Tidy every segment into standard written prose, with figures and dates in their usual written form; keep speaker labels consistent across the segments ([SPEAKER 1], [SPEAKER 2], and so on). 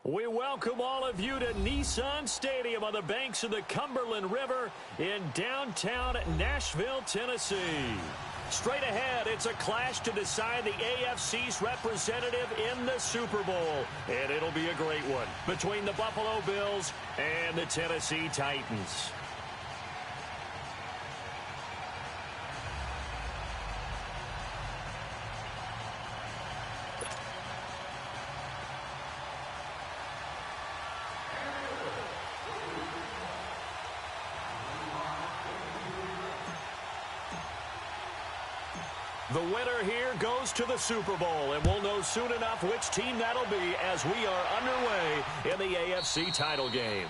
[SPEAKER 1] We welcome all of you to Nissan Stadium on the banks of the Cumberland River in downtown Nashville, Tennessee. Straight ahead, it's a clash to decide the AFC's representative in the Super Bowl. And it'll be a great one between the Buffalo Bills and the Tennessee Titans. The winner here goes to the Super Bowl, and we'll know soon enough which team that'll be as we are underway in the AFC title game.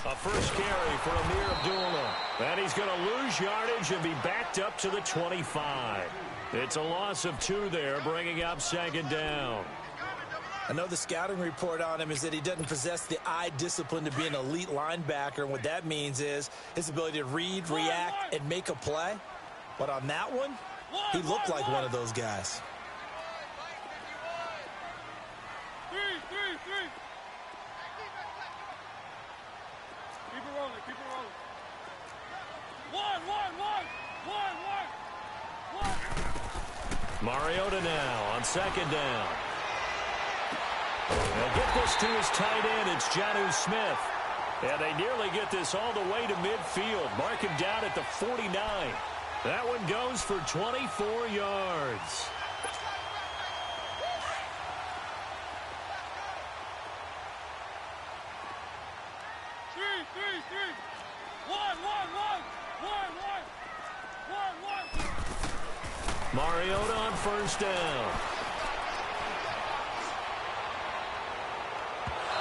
[SPEAKER 1] A first carry for Amir Abdullah. And he's going to lose yardage and be backed up to the 25. It's a loss of 2 there, bringing up second down.
[SPEAKER 2] I know the scouting report on him is that he doesn't possess the eye discipline to be an elite linebacker. And what that means is his ability to read, react, and make a play. But on that one, he looked like one of those guys.
[SPEAKER 1] Mariota now on second down. They'll get this to his tight end. It's Jonnu Smith. And they nearly get this all the way to midfield. Mark him down at the 49. That one goes for 24 yards. Mariota on first down.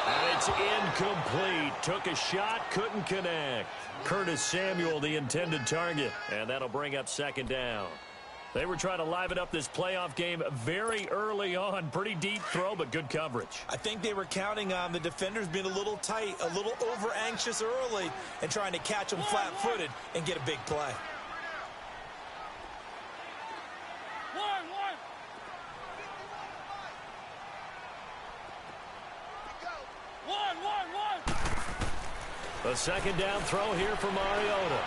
[SPEAKER 1] And it's incomplete. Took a shot, couldn't connect. Curtis Samuel, the intended target. And that'll bring up second down. They were trying to liven up this playoff game very early on. Pretty deep throw, but good coverage.
[SPEAKER 2] I think they were counting on the defenders being a little tight, a little over-anxious early, and trying to catch them flat-footed and get a big play.
[SPEAKER 1] A second down throw here for Mariota.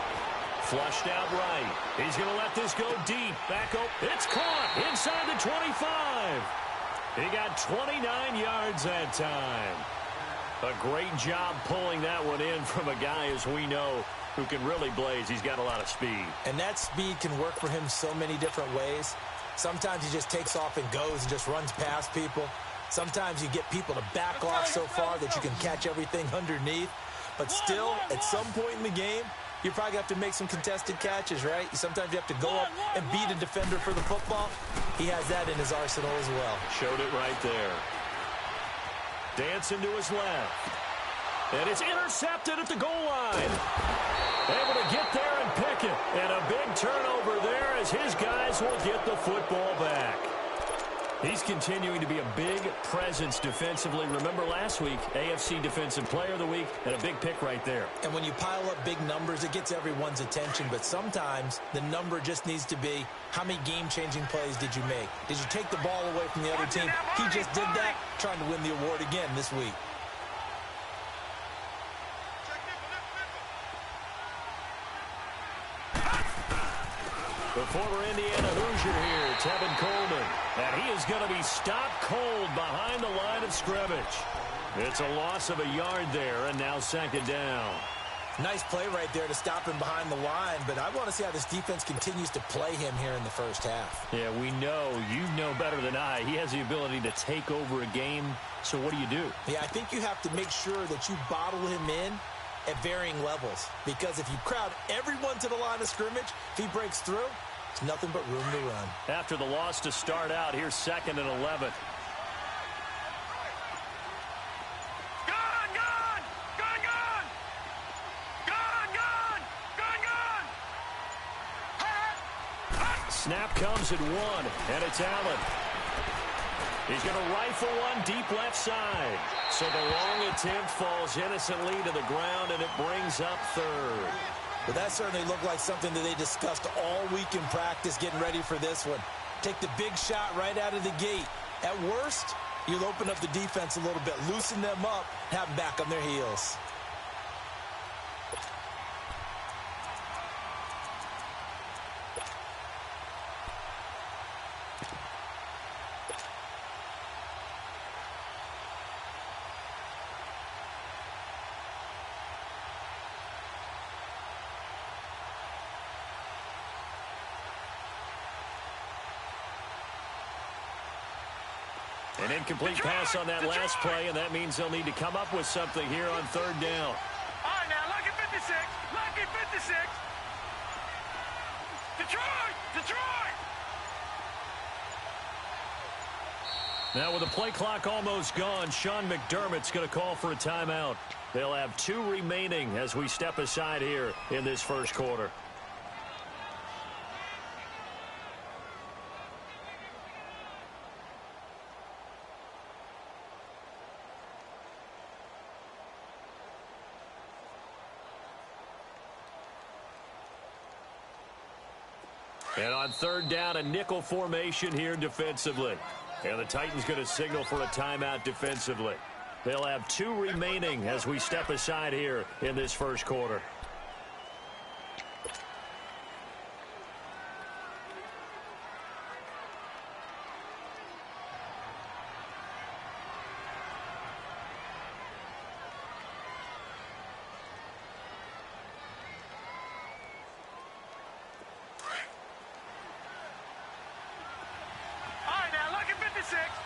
[SPEAKER 1] Flushed out right. He's going to let this go deep. Back up. It's caught inside the 25. He got 29 yards that time. A great job pulling that one in from a guy, as we know, who can really blaze. He's got a lot of speed.
[SPEAKER 2] And that speed can work for him so many different ways. Sometimes he just takes off and goes and just runs past people. Sometimes you get people to back off so far that you can catch everything underneath. But still, at some point in the game, you probably have to make some contested catches, right? Sometimes you have to go up and beat a defender for the football. He has that in his arsenal as well.
[SPEAKER 1] Showed it right there. Dancing to his left. And it's intercepted at the goal line. Able to get there and pick it. And a big turnover there as his guys will get the football back. He's continuing to be a big presence defensively. Remember last week, AFC Defensive Player of the Week, and a big pick right there.
[SPEAKER 2] And when you pile up big numbers, it gets everyone's attention. But sometimes the number just needs to be, how many game-changing plays did you make? Did you take the ball away from the other team? He just did that, trying to win the award again this week.
[SPEAKER 1] The former Indiana Hoosier here, Tevin Coleman. And he is going to be stopped cold behind the line of scrimmage. It's a loss of a yard there, and now second down.
[SPEAKER 2] Nice play right there to stop him behind the line, but I want to see how this defense continues to play him here in the first half.
[SPEAKER 1] Yeah, we know. You know better than I. He has the ability to take over a game, so what do?
[SPEAKER 2] Yeah, I think you have to make sure that you bottle him in at varying levels, because if you crowd everyone to the line of scrimmage, if he breaks through, it's nothing but room to run.
[SPEAKER 1] After the loss to start out, here's 2nd and 11. snap comes at 1, and it's Allen. He's going to rifle one deep left side. So the long attempt falls innocently to the ground, and it brings up third.
[SPEAKER 2] But that certainly looked like something that they discussed all week in practice getting ready for this one. Take the big shot right out of the gate. At worst, you'll open up the defense a little bit, loosen them up, have them back on their heels.
[SPEAKER 1] An incomplete pass on that last play, and that means they'll need to come up with something here on third down.
[SPEAKER 3] All right, now, lucky 56. Lucky 56. Detroit! Detroit!
[SPEAKER 1] Now with the play clock almost gone, Sean McDermott's going to call for a timeout. They'll have 2 remaining as we step aside here in this first quarter. And on third down, a nickel formation here defensively. And the Titans going to signal for a timeout defensively. They'll have 2 remaining as we step aside here in this first quarter.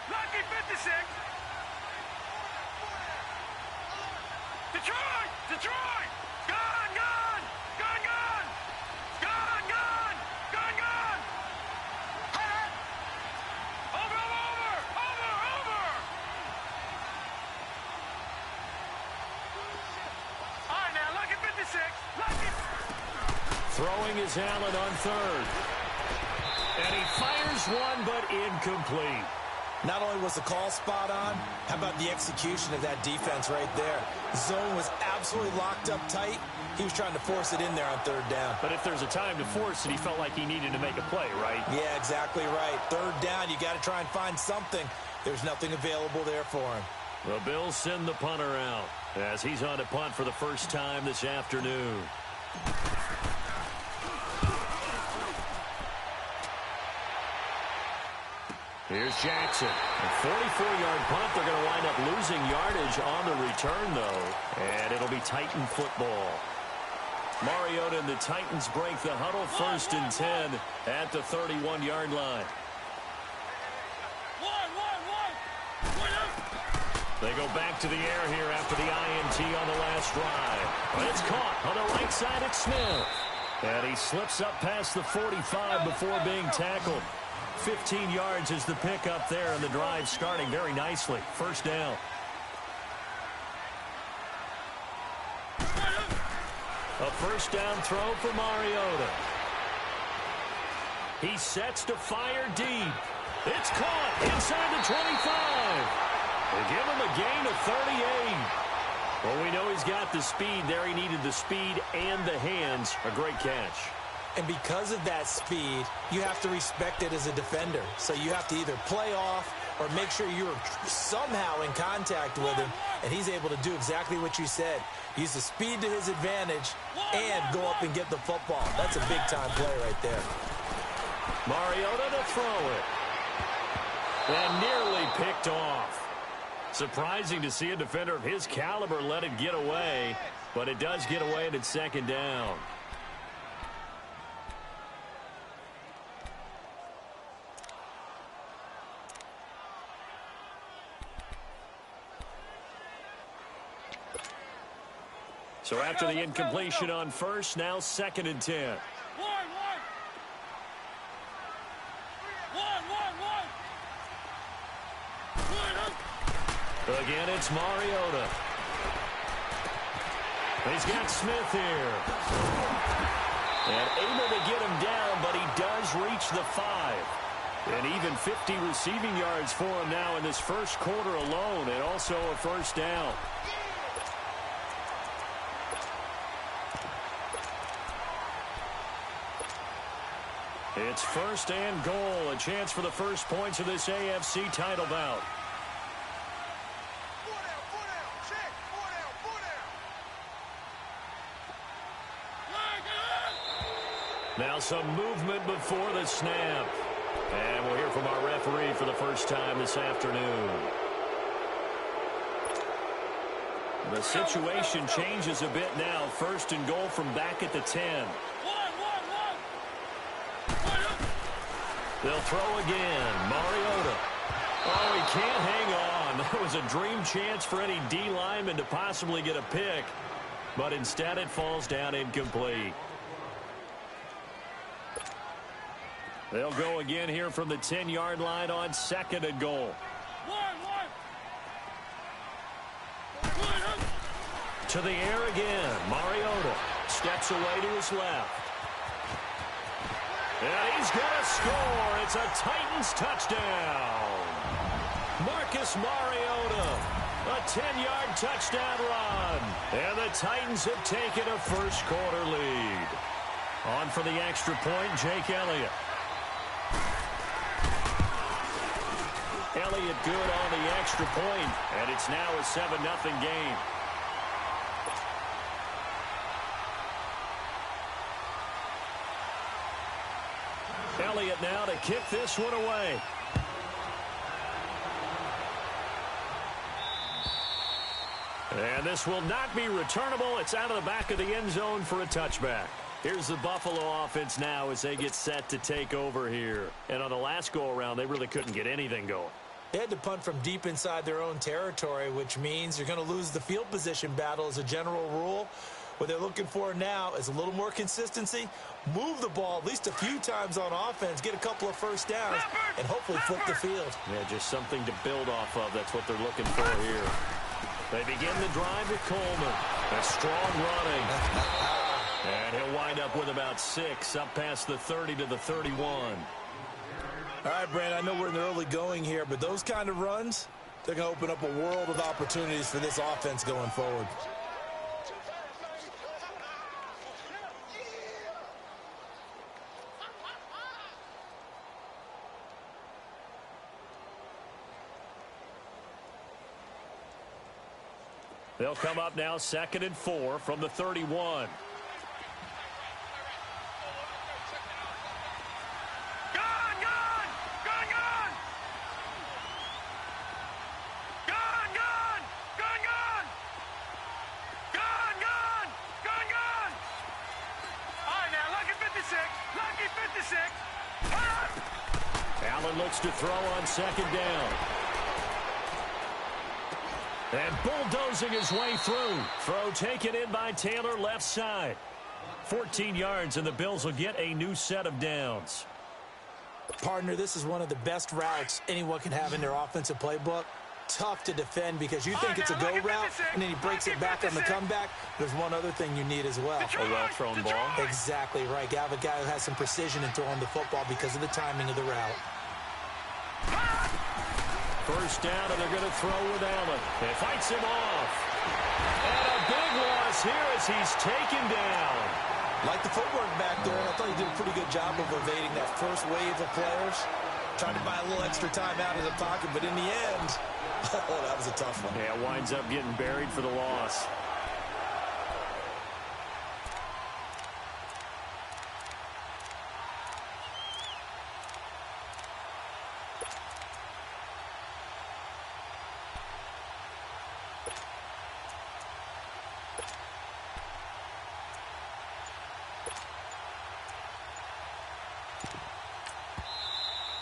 [SPEAKER 3] Lucky 56. Detroit! Detroit! Gone! Gone! Gone! Gone! Gone! Gone! Gone! Gone! Over! Over! Over! Over! All right, now, lucky 56. Lucky.
[SPEAKER 1] Throwing is Allen on third. And he fires one, but incomplete.
[SPEAKER 2] Not only was the call spot on, how about the execution of that defense right there? The zone was absolutely locked up tight. He was trying to force it in there on third down.
[SPEAKER 1] But if there's a time to force it, he felt like he needed to make a play, right?
[SPEAKER 2] Yeah, exactly right. Third down, you got to try and find something. There's nothing available there for him.
[SPEAKER 1] The Bills send the punter out as he's on to punt for the first time this afternoon. Here's Jackson. A 44-yard punt. They're going to wind up losing yardage on the return, though. And it'll be Titan football. Mariota and the Titans break the huddle, 1st and 10 at the 31-yard line. They go back to the air here after the INT on the last drive. But it's caught on the right side at Smith. And he slips up past the 45 before being tackled. 15 yards is the pickup there, and the drive starting very nicely. First down. A first down throw for Mariota. He sets to fire deep. It's caught inside the 25. They give him a gain of 38. Well, we know he's got the speed there. He needed the speed and the hands. A great catch.
[SPEAKER 2] And because of that speed, you have to respect it as a defender. So you have to either play off or make sure you're somehow in contact with him. And he's able to do exactly what you said. Use the speed to his advantage and go up and get the football. That's a big-time play right there.
[SPEAKER 1] Mariota to throw it. And nearly picked off. Surprising to see a defender of his caliber let it get away. But it does get away and it's second down. So after the incompletion on first, now 2nd and 10. Again, it's Mariota. He's got Smith here. And able to get him down, but he does reach the 5. And even 50 receiving yards for him now in this first quarter alone, and also a first down. It's first and goal, a chance for the first points of this AFC title bout. Now some movement before the snap. And we'll hear from our referee for the first time this afternoon. The situation changes a bit now. First and goal from back at the 10. They'll throw again. Mariota. Oh, he can't hang on. That was a dream chance for any D lineman to possibly get a pick. But instead it falls down incomplete. They'll go again here from the 10-yard line on second and goal. To the air again. Mariota steps away to his left. And he's going to score. It's a Titans touchdown. Marcus Mariota, a 10-yard touchdown run. And the Titans have taken a first quarter lead. On for the extra point, Jake Elliott. Elliott good on the extra point, and it's now a 7-0 game. Elliott now to kick this one away. And this will not be returnable. It's out of the back of the end zone for a touchback. Here's the Buffalo offense now as they get set to take over here. And on the last go-around, they really couldn't get anything going.
[SPEAKER 2] They had to punt from deep inside their own territory, which means you're going to lose the field position battle as a general rule. What they're looking for now is a little more consistency, move the ball at least a few times on offense, get a couple of first downs, and hopefully flip the field.
[SPEAKER 1] Yeah, just something to build off of. That's what they're looking for here. They begin the drive with Coleman. A strong running. And he'll wind up with about 6, up past the 30 to the 31.
[SPEAKER 2] All right, Brandon, I know we're in the early going here, but those kind of runs, they're going to open up a world of opportunities for this offense going forward.
[SPEAKER 1] They'll come up now 2nd and 4 from the 31. Allen looks to throw on 2nd down. And bulldozing his way through. Throw taken in by Taylor left side. 14 yards, and the Bills will get a new set of downs.
[SPEAKER 2] Partner, this is one of the best routes anyone can have in their offensive playbook. Tough to defend because you think it's a go route, and then he breaks it back on the comeback. There's one other thing you need as well.
[SPEAKER 1] A well-thrown ball.
[SPEAKER 2] Exactly right. You have a guy who has some precision in throwing the football because of the timing of the route.
[SPEAKER 1] First down, and they're going to throw with Allen. It fights him off. And a big loss here as he's taken down.
[SPEAKER 2] Like the footwork back there, and I thought he did a pretty good job of evading that first wave of players. Trying to buy a little extra time out of the pocket, but in the end, oh, that was a tough one.
[SPEAKER 1] Yeah, winds up getting buried for the loss.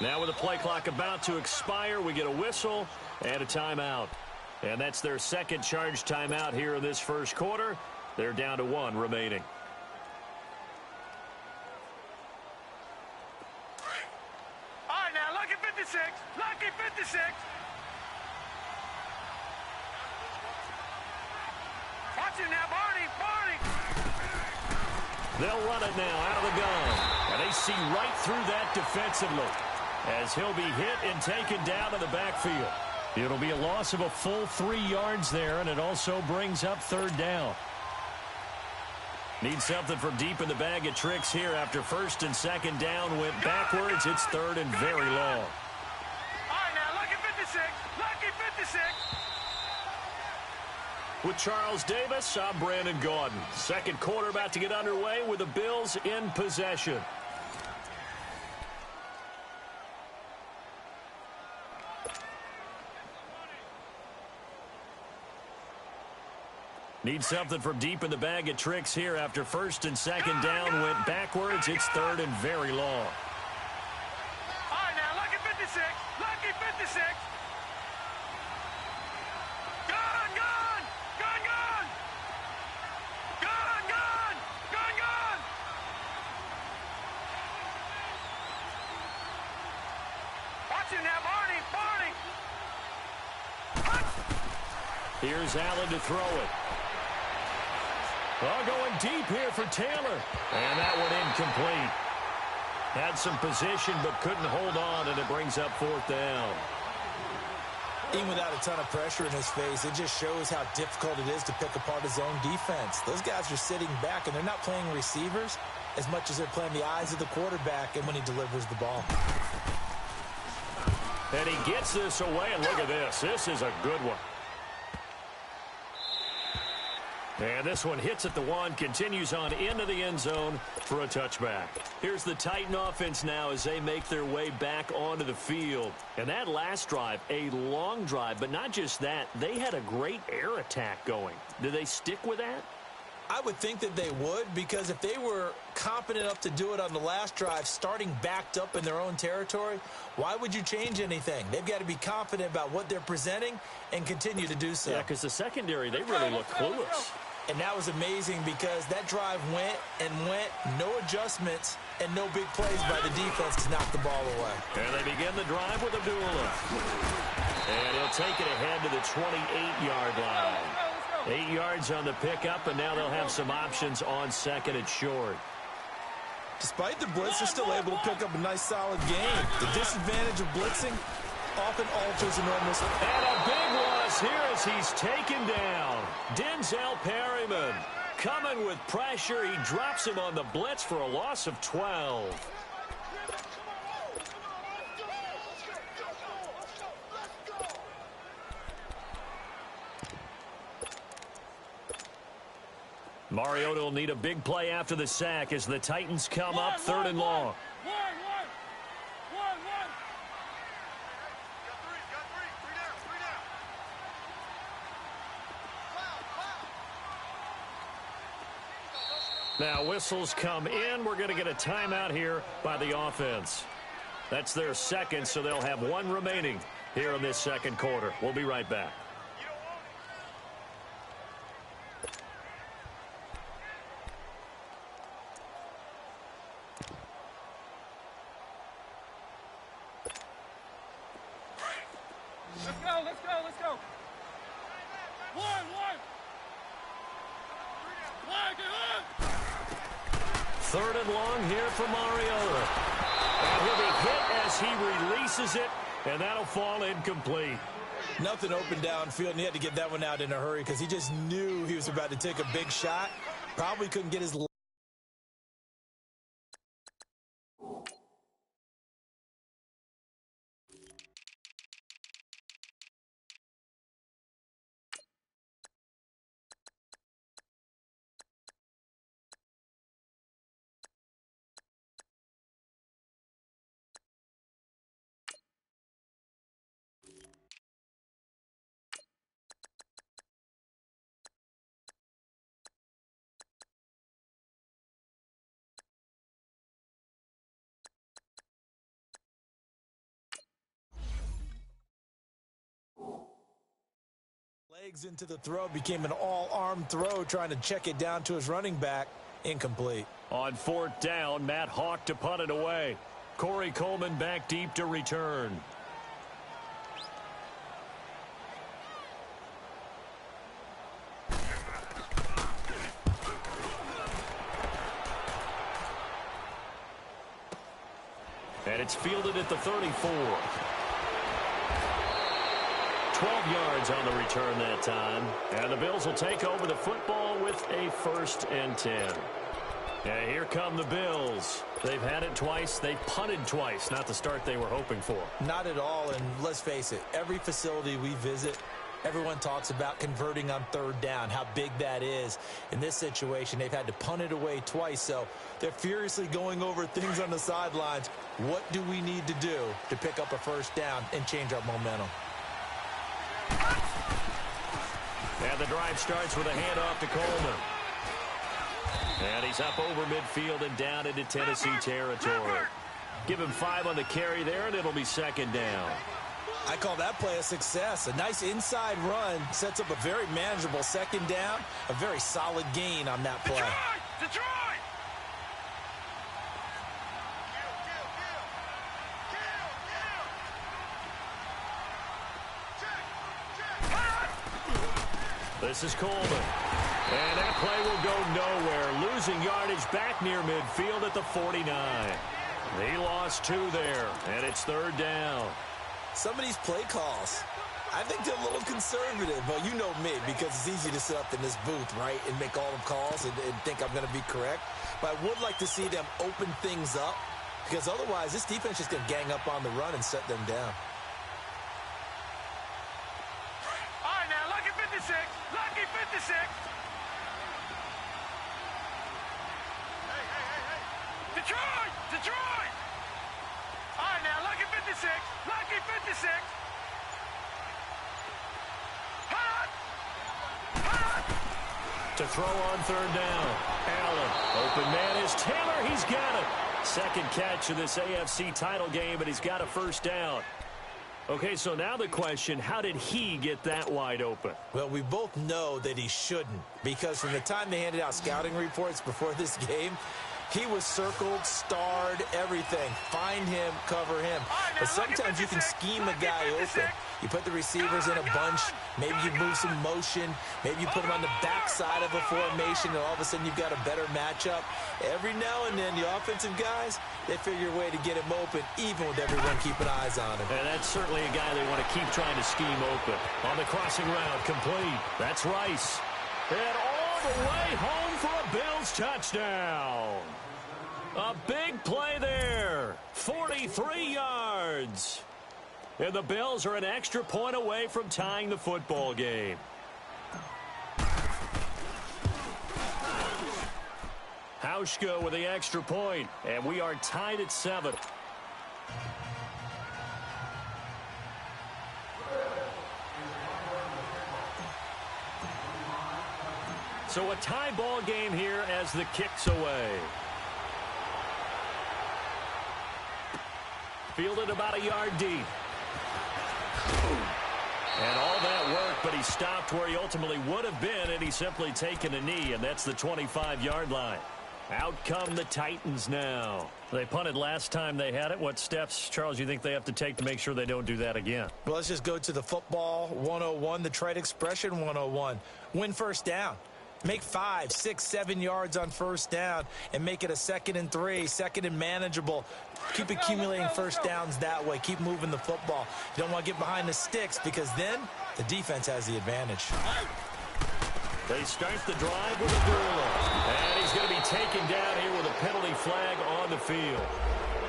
[SPEAKER 1] Now with the play clock about to expire, we get a whistle and a timeout. And that's their second charge timeout here in this first quarter. They're down to 1 remaining.
[SPEAKER 3] All right, now, lucky 56. Lucky 56. Watch it now, Barney. Barney.
[SPEAKER 1] They'll run it now out of the gun. And they see right through that defensively as he'll be hit and taken down to the backfield. It'll be a loss of a full 3 yards there, and it also brings up third down. Need something from deep in the bag of tricks here after first and second down went backwards. It's third and very long.
[SPEAKER 3] All right, now, lucky 56. Lucky 56.
[SPEAKER 1] With Charles Davis, I'm Brandon Gaudin. Second quarter about to get underway with the Bills in possession. Need something from deep in the bag of tricks here after first and second down went backwards. It's third and very long.
[SPEAKER 3] All right, now, lucky 56. Lucky 56. Gun, gun. Gun, gun. Gun, gun. Gun, gun. Watch him now, Barney. Barney.
[SPEAKER 1] Here's Allen to throw it. Oh, going deep here for Taylor. And that one incomplete. Had some position but couldn't hold on, and it brings up fourth down.
[SPEAKER 2] Even without a ton of pressure in his face, it just shows how difficult it is to pick apart his own defense. Those guys are sitting back, and they're not playing receivers as much as they're playing the eyes of the quarterback and when he delivers the ball.
[SPEAKER 1] And he gets this away, and look at this. This is a good one. And this one hits at the one, continues on into the end zone for a touchback. Here's the Titan offense now as they make their way back onto the field. And that last drive, a long drive, but not just that. They had a great air attack going. Do they stick with that?
[SPEAKER 2] I would think that they would, because if they were confident enough to do it on the last drive, starting backed up in their own territory, why would you change anything? They've got to be confident about what they're presenting and continue to do so.
[SPEAKER 1] Yeah, because the secondary, they really look clueless.
[SPEAKER 2] And that was amazing because that drive went and went, no adjustments, and no big plays by the defense to knock the ball away.
[SPEAKER 1] And they begin the drive with Abdullah. And he'll take it ahead to the 28-yard line. 8 yards on the pickup, and now they'll have some options on second and short.
[SPEAKER 2] Despite the blitz, they're still able to pick up a nice, solid game. The disadvantage of blitzing often alters a normal.
[SPEAKER 1] And a big loss here as he's taken down. Denzel Perryman coming with pressure. He drops him on the blitz for a loss of 12. Mariota will need a big play after the sack as the Titans come up third and long. Now whistles come in. We're going to get a timeout here by the offense. That's their second, so they'll have one remaining here in this second quarter. We'll be right back.
[SPEAKER 3] Let's go. One.
[SPEAKER 1] Third and long here for Mariota. And he'll be hit as he releases it, and that'll fall incomplete.
[SPEAKER 2] Nothing open downfield, and he had to get that one out in a hurry because he just knew he was about to take a big shot. Probably couldn't get his... legs into the throw, became an all-arm throw, trying to check it down to his running back. Incomplete.
[SPEAKER 1] On fourth down, Matt Hawk to punt it away. Corey Coleman back deep to return. And it's fielded at the 34. 12 yards on the return that time. And the Bills will take over the football with a 1st and 10. And here come the Bills. They've had it twice. They've punted twice. Not the start they were hoping for.
[SPEAKER 2] Not at all, and let's face it, every facility we visit, everyone talks about converting on 3rd down, how big that is. In this situation, they've had to punt it away twice, so they're furiously going over things on the sidelines. What do we need to do to pick up a 1st down and change our momentum?
[SPEAKER 1] And the drive starts with a handoff to Coleman. And he's up over midfield and down into Tennessee territory. Give him 5 on the carry there, and it'll be 2nd down.
[SPEAKER 2] I call that play a success. A nice inside run sets up a very manageable 2nd down. A very solid gain on that play.
[SPEAKER 3] Detroit!
[SPEAKER 1] This is Coleman. And that play will go nowhere. Losing yardage back near midfield at the 49. He lost 2 there, and it's 3rd down.
[SPEAKER 2] Some of these play calls, I think they're a little conservative. But you know me, because it's easy to sit up in this booth, right, and make all the calls and think I'm going to be correct. But I would like to see them open things up, because otherwise this defense is going to gang up on the run and shut them down.
[SPEAKER 3] All right, now, lucky 56. Lucky 56. Detroit! Detroit! All right, now, lucky 56. Lucky 56. Hot! Hot!
[SPEAKER 1] To throw on 3rd down. Allen. Open man is Taylor. He's got it. 2nd catch of this AFC title game, and he's got a 1st down. Okay, so now the question, how did he get that wide open?
[SPEAKER 2] Well, we both know that he shouldn't, because from the time they handed out scouting reports before this game, he was circled, starred, everything. Find him, cover him. But sometimes you can scheme a guy open. You put the receivers in a bunch. Maybe you move some motion. Maybe you put them on the backside of a formation, and all of a sudden you've got a better matchup. Every now and then, the offensive guys, they figure a way to get him open, even with everyone keeping eyes on him.
[SPEAKER 1] And that's certainly a guy they want to keep trying to scheme open. On the crossing route, complete. That's Rice. And all the way home for a Bills touchdown. A big play there. 43 yards. And the Bills are an extra point away from tying the football game. Hauschka with the extra point, and we are tied at 7. So a tie ball game here as the kick's away. Fielded about a yard deep. And all that work, but he stopped where he ultimately would have been, and he's simply taken a knee, and that's the 25-yard line. Out come the Titans now. They punted last time they had it. What steps, Charles, you think they have to take to make sure they don't do that again?
[SPEAKER 2] Well, let's just go to the football 101, the trade expression 101. Win 1st down. Make 5, 6, 7 yards on 1st down and make it a 2nd and 3, 2nd and manageable. Keep accumulating 1st downs that way. Keep moving the football. You don't want to get behind the sticks, because then the defense has the advantage.
[SPEAKER 1] They start the drive with a Gurley. And he's going to be taken down here with a penalty flag on the field.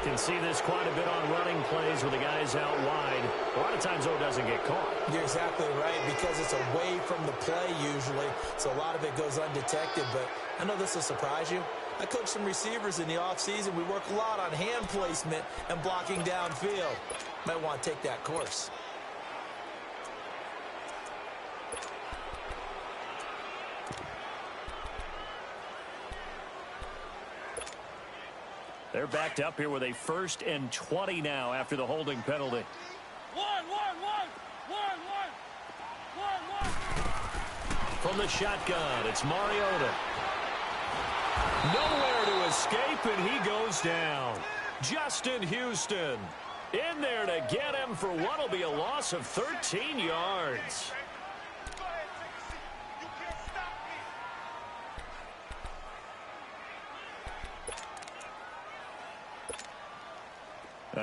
[SPEAKER 1] Can see this quite a bit on running plays with the guys out wide. A lot of times, though, doesn't get caught.
[SPEAKER 2] You're exactly right, because it's away from the play usually, so a lot of it goes undetected. But I know this will surprise you. I coach some receivers in the offseason. We work a lot on hand placement and blocking downfield. Might want to take that course.
[SPEAKER 1] They're backed up here with a 1st and 20 now after the holding penalty.
[SPEAKER 3] One.
[SPEAKER 1] From the shotgun, it's Mariota. Nowhere to escape, and he goes down. Justin Houston in there to get him for what will be a loss of 13 yards.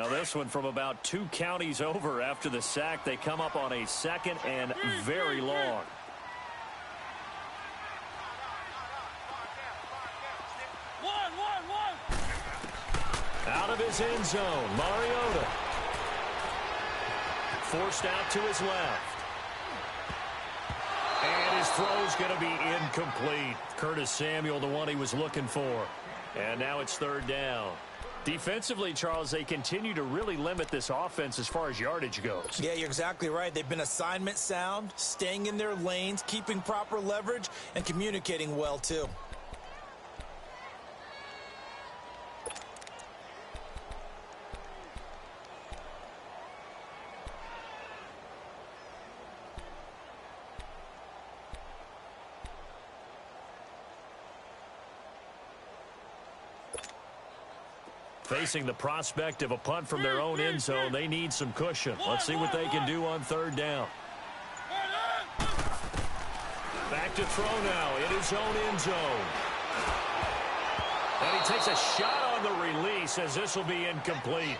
[SPEAKER 1] Well, this one from about 2 counties over after the sack. They come up on a 2nd and very long. Out of his end zone, Mariota. Forced out to his left. And his throw's going to be incomplete. Curtis Samuel, the one he was looking for. And now it's 3rd down. Defensively, Charles, they continue to really limit this offense as far as yardage goes.
[SPEAKER 2] Yeah, you're exactly right. They've been assignment sound, staying in their lanes, keeping proper leverage, and communicating well, too.
[SPEAKER 1] Facing the prospect of a punt from their own end zone, they need some cushion. Let's see what they can do on 3rd down. Back to throw now in his own end zone. And he takes a shot on the release as this will be incomplete.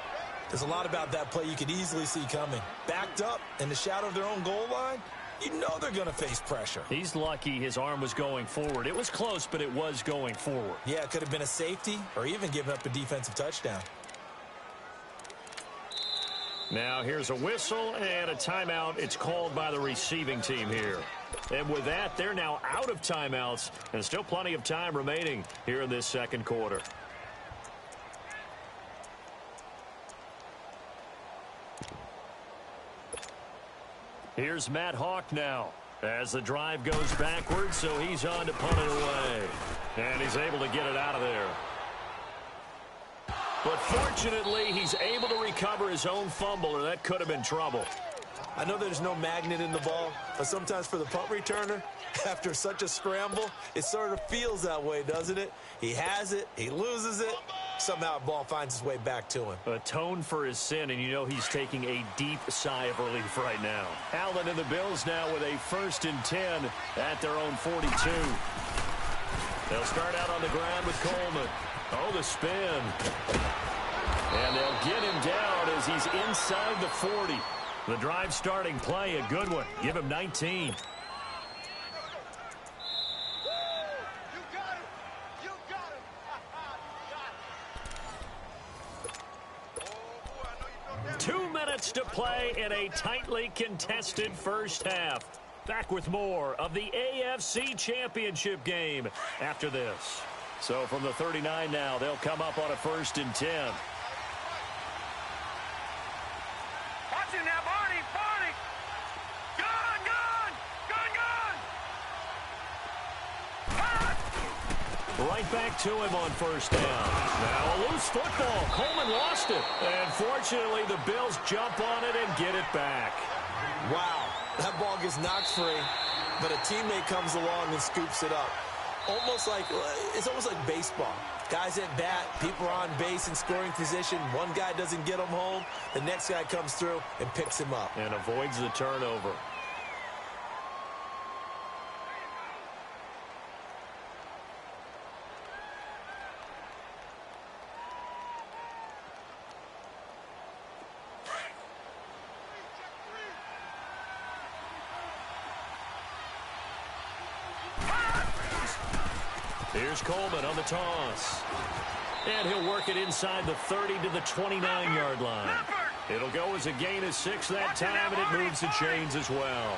[SPEAKER 2] There's a lot about that play you could easily see coming. Backed up in the shadow of their own goal line, you know they're going to face pressure.
[SPEAKER 1] He's lucky his arm was going forward. It was close, but it was going forward.
[SPEAKER 2] Yeah, it could have been a safety or even given up a defensive touchdown.
[SPEAKER 1] Now here's a whistle and a timeout. It's called by the receiving team here. And with that, they're now out of timeouts and still plenty of time remaining here in this 2nd quarter. Here's Matt Hawk now as the drive goes backwards, so he's on to punt it away. And he's able to get it out of there. But fortunately, he's able to recover his own fumble, or that could have been trouble.
[SPEAKER 2] I know there's no magnet in the ball, but sometimes for the punt returner, after such a scramble, it sort of feels that way, doesn't it? He has it, he loses it, somehow the ball finds its way back to him.
[SPEAKER 1] Atone for his sin, and you know he's taking a deep sigh of relief right now. Allen and the Bills now with a 1st and 10 at their own 42. They'll start out on the ground with Coleman. Oh, the spin. And they'll get him down as he's inside the 40. The drive starting play, a good one. Give him 19. To play in a tightly contested first half. Back with more of the AFC Championship game after this. So from the 39 now, they'll come up on a 1st and 10.
[SPEAKER 3] Watch it now, Barney, Barney. Gun, gun, gun, gun.
[SPEAKER 1] Right back to him on 1st down. Now a loose football. Coleman lost it. And fortunately, the Bills jump on it and get it back.
[SPEAKER 2] Wow, that ball gets knocked free, but a teammate comes along and scoops it up. It's almost like baseball. Guys at bat, people are on base in scoring position. One guy doesn't get him home. The next guy comes through and picks him up.
[SPEAKER 1] And avoids the turnover. Here's Coleman on the toss. And he'll work it inside the 30 to the 29-yard line. It'll go as a gain of 6 that time, and it moves the chains as well.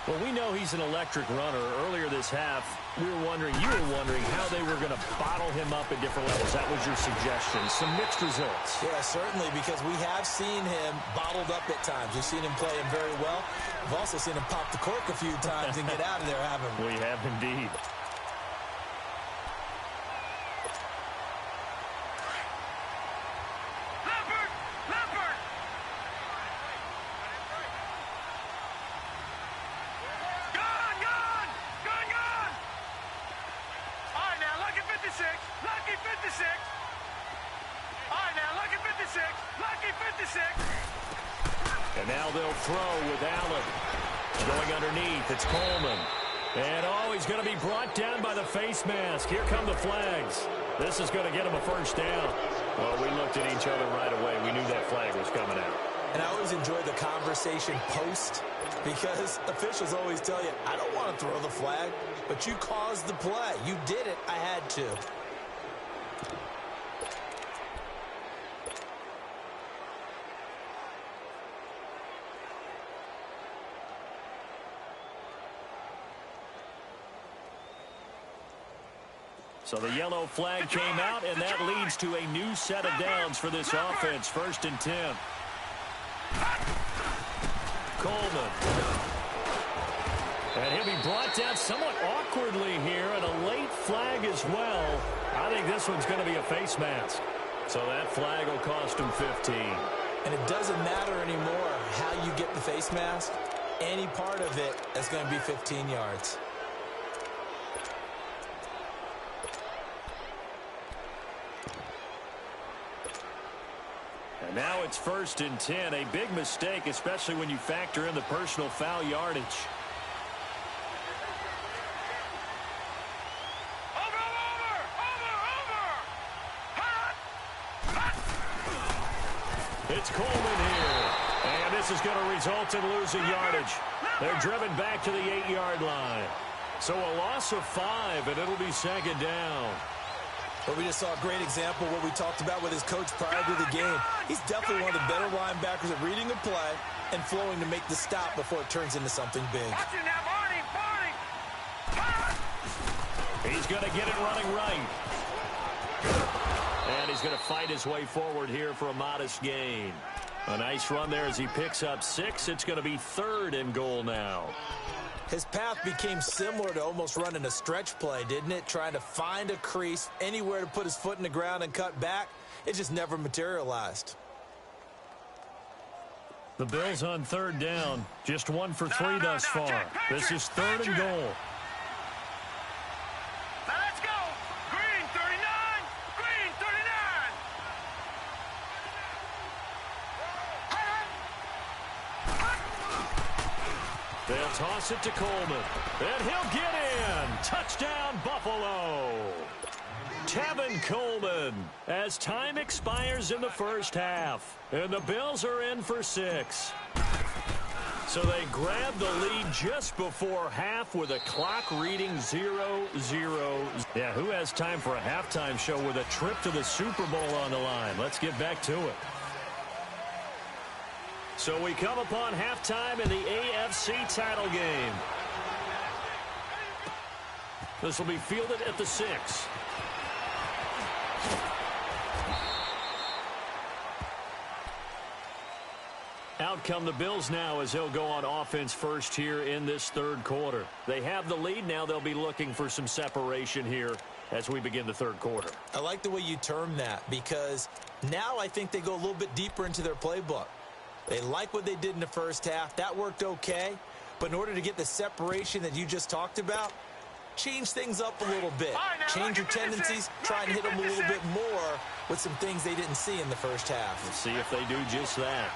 [SPEAKER 1] Well, we know he's an electric runner. Earlier this half, you were wondering how they were going to bottle him up at different levels. That was your suggestion. Some mixed results.
[SPEAKER 2] Yeah, certainly, because we have seen him bottled up at times. We've seen him playing very well. We've also seen him pop the cork a few times and get out of there, haven't we?
[SPEAKER 1] We have indeed. And now they'll throw with Allen. Going underneath, it's Coleman. And he's going to be brought down by the face mask. Here come the flags. This is going to get him a 1st down. Well, we looked at each other right away. We knew that flag was coming out.
[SPEAKER 2] And I always enjoy the conversation post because officials always tell you, I don't want to throw the flag, but you caused the play. You did it. I had to.
[SPEAKER 1] So the yellow flag came out, and that leads to a new set of downs for this offense. 1st and 10. Coleman. And he'll be brought down somewhat awkwardly here, and a late flag as well. I think this one's going to be a face mask. So that flag will cost him 15.
[SPEAKER 2] And it doesn't matter anymore how you get the face mask. Any part of it is going to be 15 yards.
[SPEAKER 1] And now it's 1st and 10. A big mistake, especially when you factor in the personal foul yardage. It's Coleman here. And this is going to result in losing yardage. They're driven back to the 8-yard line. So a loss of 5, and it'll be 2nd down.
[SPEAKER 2] But we just saw a great example of what we talked about with his coach prior to the game. He's definitely one of the better linebackers at reading a play and flowing to make the stop before it turns into something big.
[SPEAKER 1] He's going to get it running right. And he's going to fight his way forward here for a modest gain. A nice run there as he picks up 6. It's going to be 3rd and goal now.
[SPEAKER 2] His path became similar to almost running a stretch play, didn't it? Trying to find a crease, anywhere to put his foot in the ground and cut back. It just never materialized.
[SPEAKER 1] The Bills on 3rd down. Just 1 for 3 thus far. This is 3rd and goal.
[SPEAKER 3] Now let's go. Green 39. Green 39.
[SPEAKER 1] They'll toss it to Coleman. And he'll get in. Touchdown, Buffalo. Tevin Coleman as time expires in the first half. And the Bills are in for 6. So they grab the lead just before half with a clock reading 0-0. Yeah, who has time for a halftime show with a trip to the Super Bowl on the line? Let's get back to it. So we come upon halftime in the AFC title game. This will be fielded at the 6. Out come the Bills now as they'll go on offense first here in this 3rd quarter. They have the lead now. They'll be looking for some separation here as we begin the 3rd quarter.
[SPEAKER 2] I like the way you term that because now I think they go a little bit deeper into their playbook. They like what they did in the first half. That worked okay. But in order to get the separation that you just talked about, change things up a little bit. Change your tendencies. Try and hit them a little bit more with some things they didn't see in the first half.
[SPEAKER 1] Let's see if they do just that.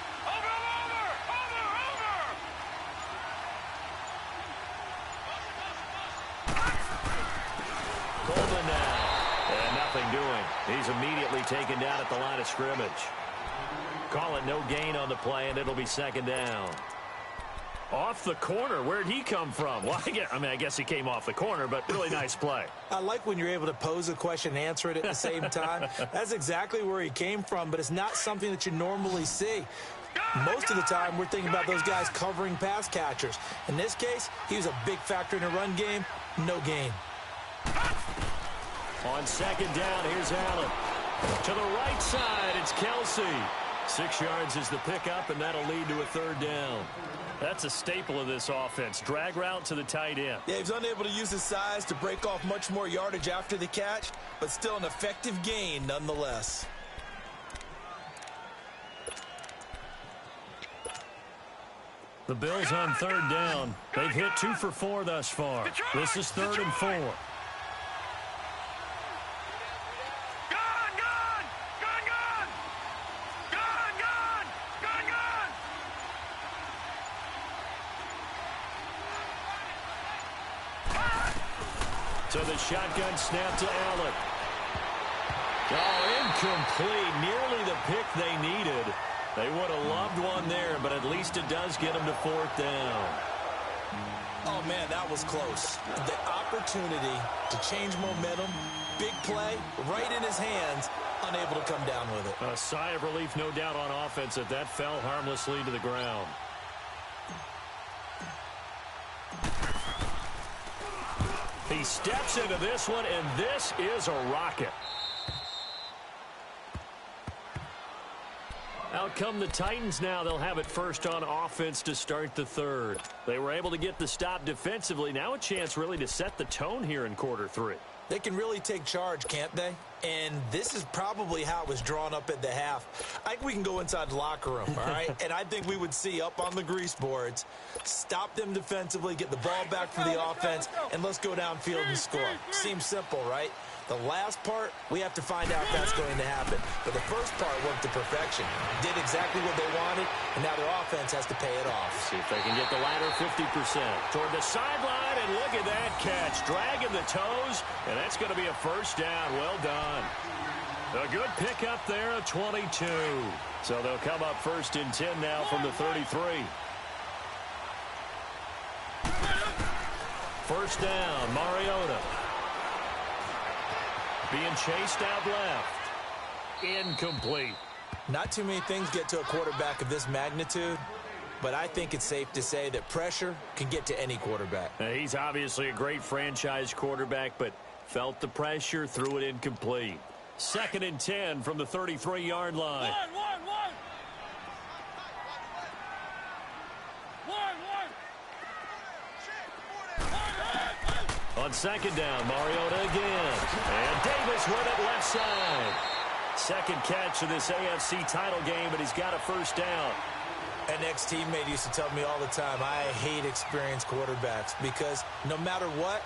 [SPEAKER 1] Coleman now. And nothing doing. He's immediately taken down at the line of scrimmage. Call it no gain on the play, and it'll be 2nd down. Off the corner. Where'd he come from? Well, I guess he came off the corner, but really nice play.
[SPEAKER 2] I like when you're able to pose a question and answer it at the same time. That's exactly where he came from, but it's not something that you normally see. Most of the time, we're thinking about those guys covering pass catchers. In this case, he was a big factor in the run game. No gain.
[SPEAKER 1] On 2nd down, here's Allen. To the right side, it's Kelsey. 6 yards is the pickup, and that'll lead to a 3rd down. That's a staple of this offense. Drag route to the tight end.
[SPEAKER 2] Yeah, he's unable to use his size to break off much more yardage after the catch, but still an effective gain nonetheless.
[SPEAKER 1] The Bills on 3rd down. They've hit 2 for 4 thus far. This is 3rd and 4. So the shotgun snap to Allen. Oh, Incomplete. Nearly the pick they needed. They would have loved one there, but at least it does get them to 4th down.
[SPEAKER 2] Oh, man, that was close. The opportunity to change momentum, big play, right in his hands, unable to come down with it.
[SPEAKER 1] A sigh of relief, no doubt, on offense that fell harmlessly to the ground. He steps into this one, and this is a rocket. Out come the Titans now. They'll have it first on offense to start the 3rd. They were able to get the stop defensively. Now a chance really to set the tone here in quarter 3.
[SPEAKER 2] They can really take charge, can't they? And this is probably how it was drawn up at the half. I think we can go inside the locker room, all right? And I think we would see up on the grease boards, stop them defensively, get the ball back for the offense, and let's go downfield and score. Seems simple, right? The last part, we have to find out if that's going to happen. But the first part worked to perfection. Did exactly what they wanted, and now their offense has to pay it off.
[SPEAKER 1] See if they can get the latter 50% toward the sideline, and look at that catch. Dragging the toes, and that's going to be a first down. Well done. A good pickup there, a 22. So they'll come up 1st and 10 now from the 33. First down, Mariota. Being chased out left. Incomplete.
[SPEAKER 2] Not too many things get to a quarterback of this magnitude, but I think it's safe to say that pressure can get to any quarterback.
[SPEAKER 1] He's obviously a great franchise quarterback, but felt the pressure, threw it incomplete. 2nd and 10 from the 33-yard line. On 2nd down, Mariota again. And Davis with it left side. 2nd catch of this AFC title game, but he's got a first down.
[SPEAKER 2] An ex-teammate used to tell me all the time, I hate experienced quarterbacks because no matter what,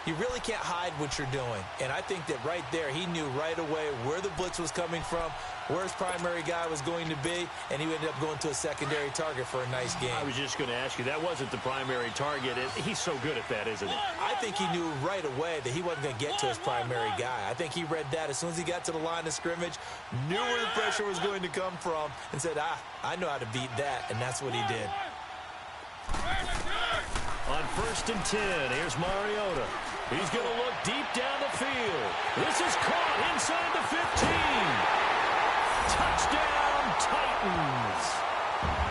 [SPEAKER 2] you really can't hide what you're doing. And I think that right there, he knew right away where the blitz was coming from, where his primary guy was going to be, and he ended up going to a secondary target for a nice game.
[SPEAKER 1] I was just going to ask you, that wasn't the primary target. He's so good at that, isn't he?
[SPEAKER 2] I think he knew right away that he wasn't going to get to his primary guy. I think he read that as soon as he got to the line of scrimmage, knew where the pressure was going to come from, and said, I know how to beat that, and that's what he did.
[SPEAKER 1] On 1st and 10, here's Mariota. He's going to look deep down the field. This is caught inside the 15. Touchdown, Titans.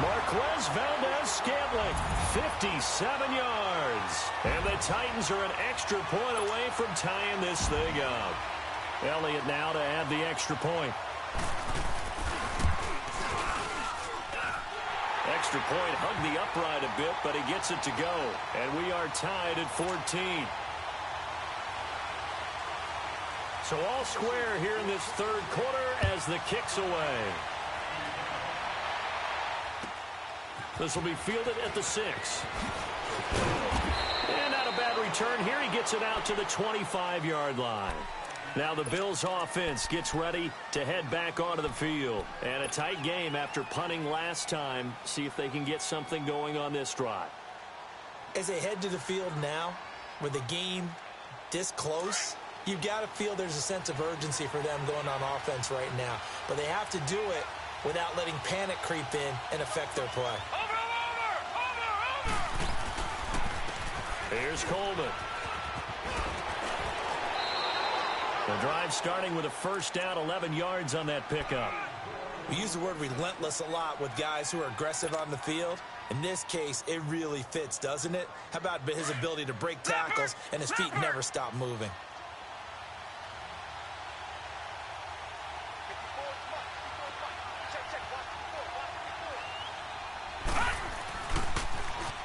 [SPEAKER 1] Marquez Valdez-Scantling, 57 yards. And the Titans are an extra point away from tying this thing up. Elliott now to add the extra point. Extra point hugged the upright a bit, but he gets it to go. And we are tied at 14. So all square here in this 3rd quarter as the kick's away. This will be fielded at the 6. And not a bad return here. He gets it out to the 25-yard line. Now the Bills offense gets ready to head back onto the field. And a tight game after punting last time. See if they can get something going on this drive.
[SPEAKER 2] As they head to the field now, with the game this close, you've got to feel there's a sense of urgency for them going on offense right now. But they have to do it without letting panic creep in and affect their play.
[SPEAKER 1] Here's Coleman. The drive starting with a first down, 11 yards on that pickup.
[SPEAKER 2] We use the word relentless a lot with guys who are aggressive on the field. In this case, it really fits, doesn't it? How about his ability to break tackles and his feet never stop moving?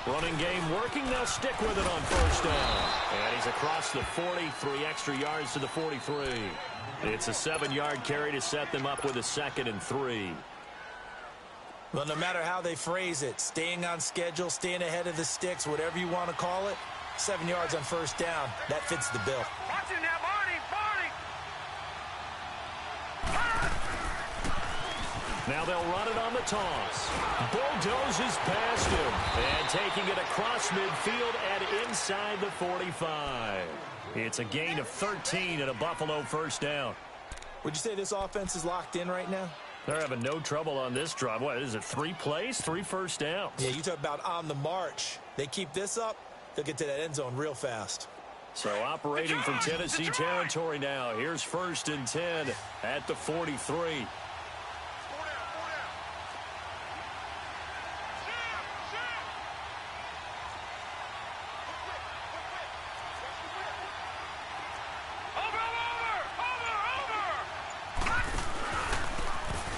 [SPEAKER 1] Running game working. They'll stick with it on first down. And he's across the 40, 3 extra yards to the 43. It's a 7-yard carry to set them up with a 2nd and 3.
[SPEAKER 2] Well, no matter how they phrase it, staying on schedule, staying ahead of the sticks, whatever you want to call it, 7 yards on first down, that fits the bill.
[SPEAKER 3] Watch it now, Barney!
[SPEAKER 1] Now they'll run it on the toss. Bulldozes past him. And taking it across midfield and inside the 45. It's a gain of 13 and a Buffalo first down.
[SPEAKER 2] Would you say this offense is locked in right now?
[SPEAKER 1] They're having no trouble on this drive. What is it, 3 plays, 3 first downs?
[SPEAKER 2] Yeah, you talk about on the march. They keep this up, they'll get to that end zone real fast.
[SPEAKER 1] So operating from Tennessee territory now. Here's 1st and 10 at the 43.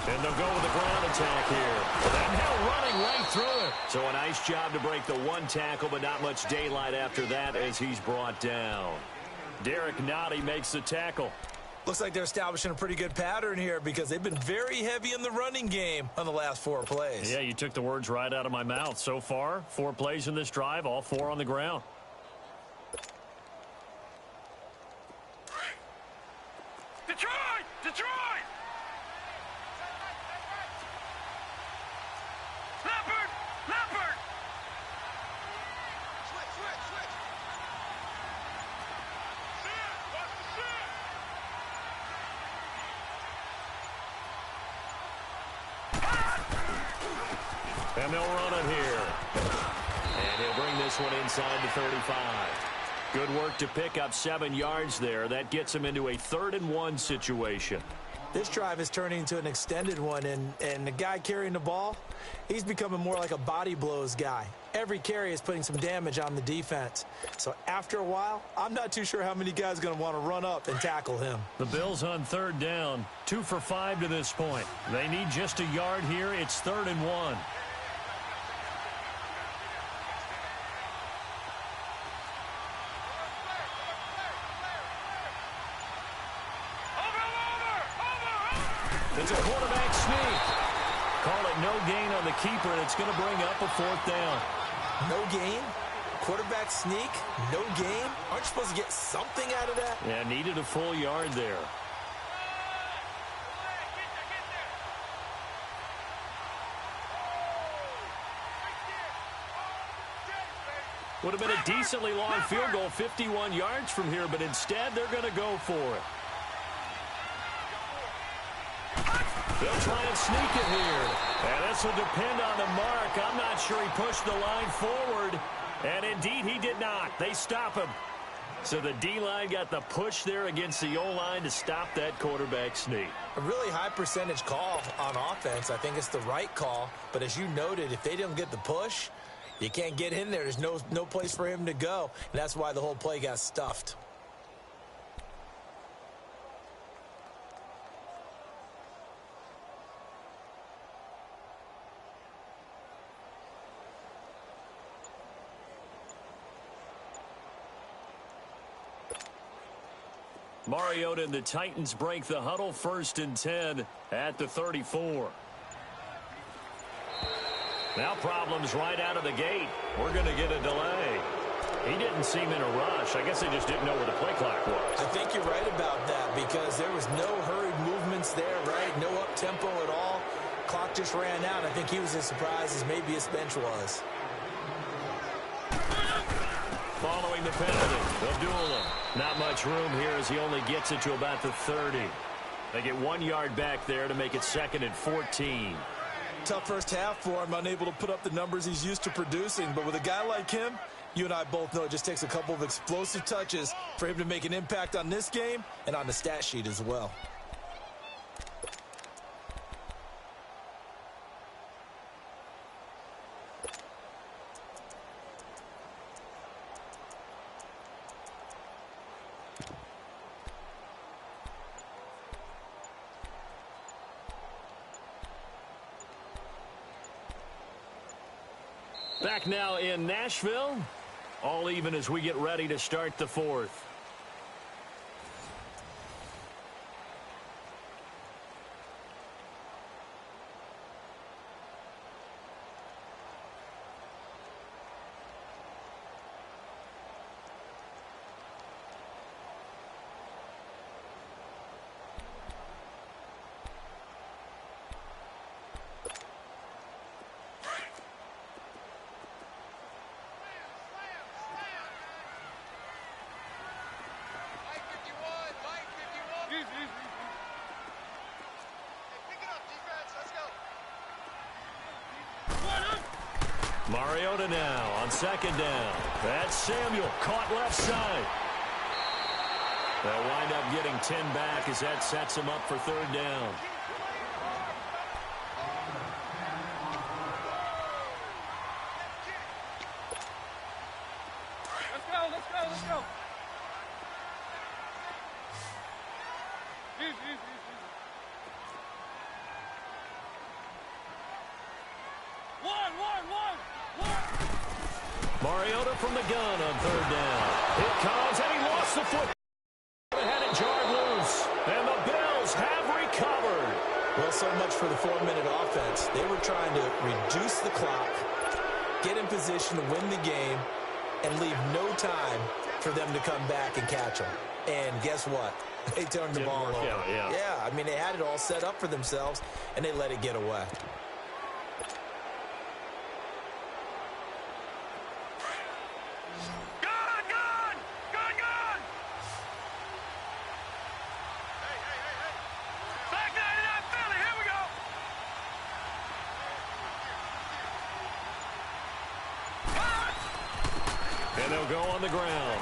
[SPEAKER 1] And they'll go with the ground attack here. And now running right through it. So a nice job to break the 1 tackle, but not much daylight after that as he's brought down. Derek Nottie makes the tackle.
[SPEAKER 2] Looks like they're establishing a pretty good pattern here because they've been very heavy in the running game on the last 4 plays.
[SPEAKER 1] Yeah, you took the words right out of my mouth. So far, 4 plays in this drive, all 4 on the ground.
[SPEAKER 3] Detroit! Detroit! Leopard! Leopard! Switch! Watch the sit!
[SPEAKER 1] And they'll run it here. And he'll bring this one inside the 35. Good work to pick up 7 yards there. That gets him into a 3rd and 1 situation.
[SPEAKER 2] This drive is turning into an extended one, and the guy carrying the ball, he's becoming more like a body blows guy. Every carry is putting some damage on the defense. So after a while, I'm not too sure how many guys are going to want to run up and tackle him.
[SPEAKER 1] The Bills on 3rd down, 2 for 5 to this point. They need just a yard here. It's 3rd and 1. It's a quarterback sneak. Call it no gain on the keeper, and it's going to bring up a 4th down.
[SPEAKER 2] No gain? Quarterback sneak? No gain? Aren't you supposed to get something out of that?
[SPEAKER 1] Yeah, needed a full yard there. Would have been a decently long field goal, 51 yards from here, but instead they're going to go for it. They'll try and sneak it here. And this will depend on the mark. I'm not sure he pushed the line forward. And indeed, he did not. They stop him. So the D-line got the push there against the O-line to stop that quarterback sneak.
[SPEAKER 2] A really high percentage call on offense. I think it's the right call. But as you noted, if they didn't get the push, you can't get in there. There's no place for him to go. And that's why the whole play got stuffed.
[SPEAKER 1] Mariota and the Titans break the huddle, 1st and 10 at the 34. Now problems right out of the gate. We're going to get a delay. He didn't seem in a rush. I guess they just didn't know where the play clock was.
[SPEAKER 2] I think you're right about that because there was no hurried movements there, right? No up-tempo at all. Clock just ran out. I think he was as surprised as maybe his bench was.
[SPEAKER 1] Following the penalty, Abdullah. Not much room here as he only gets it to about the 30. They get 1 yard back there to make it 2nd and 14.
[SPEAKER 2] Tough first half for him, unable to put up the numbers he's used to producing. But with a guy like him, you and I both know it just takes a couple of explosive touches for him to make an impact on this game and on the stat sheet as well.
[SPEAKER 1] Back now in Nashville. All even as we get ready to start the 4th. Mariota now on second down. That's Samuel, caught left side. They'll wind up getting 10 back as that sets them up for third down.
[SPEAKER 3] Let's go. One.
[SPEAKER 1] Mariota from the gun on third down. Here comes, and he lost the foot. Had it jarred loose, and the Bills have recovered.
[SPEAKER 2] Well, so much for the 4-minute offense. They were trying to reduce the clock, get in position to win the game, and leave no time for them to come back and catch them. And guess what? They turned the ball over. Yeah, I mean, they had it all set up for themselves, and they let it get away.
[SPEAKER 1] And they'll go on the ground.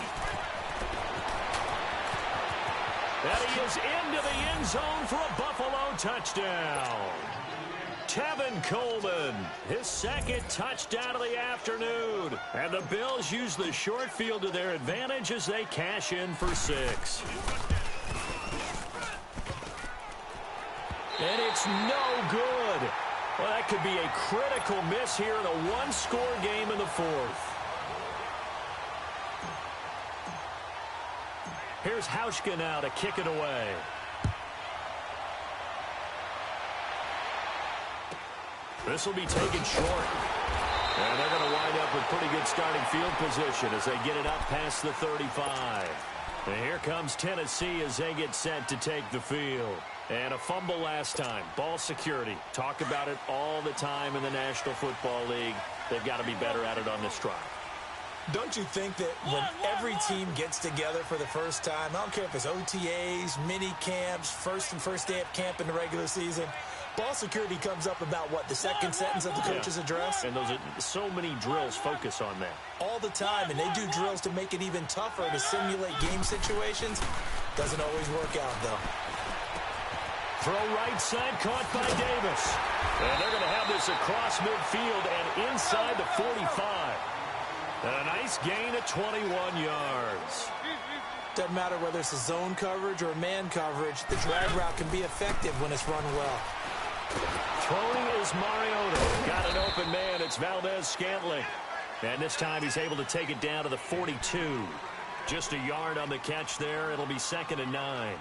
[SPEAKER 1] And he is into the end zone for a Buffalo touchdown. Tevin Coleman, his second touchdown of the afternoon. And the Bills use the short field to their advantage as they cash in for 6. And it's no good. Well, that could be a critical miss here in a one-score game in the fourth. Here's Hauschka now to kick it away. This will be taken short. And they're going to wind up with pretty good starting field position as they get it up past the 35. And here comes Tennessee as they get set to take the field. And a fumble last time. Ball security. Talk about it all the time in the National Football League. They've got to be better at it on this drive.
[SPEAKER 2] Don't you think that when every team gets together for the first time, I don't care if it's OTAs, mini camps, first day of camp in the regular season, ball security comes up about what, the second sentence of the coach's address?
[SPEAKER 1] And those are so many drills focus on that.
[SPEAKER 2] All the time, and they do drills to make it even tougher to simulate game situations. Doesn't always work out, though.
[SPEAKER 1] Throw right side caught by Davis. And they're going to have this across midfield and inside the 45. And a nice gain of 21 yards.
[SPEAKER 2] Doesn't matter whether it's a zone coverage or man coverage, the drag route can be effective when it's run well.
[SPEAKER 1] Throwing is Mariota. Got an open man. It's Valdez-Scantling. And this time he's able to take it down to the 42. Just a yard on the catch there. It'll be 2nd and 9.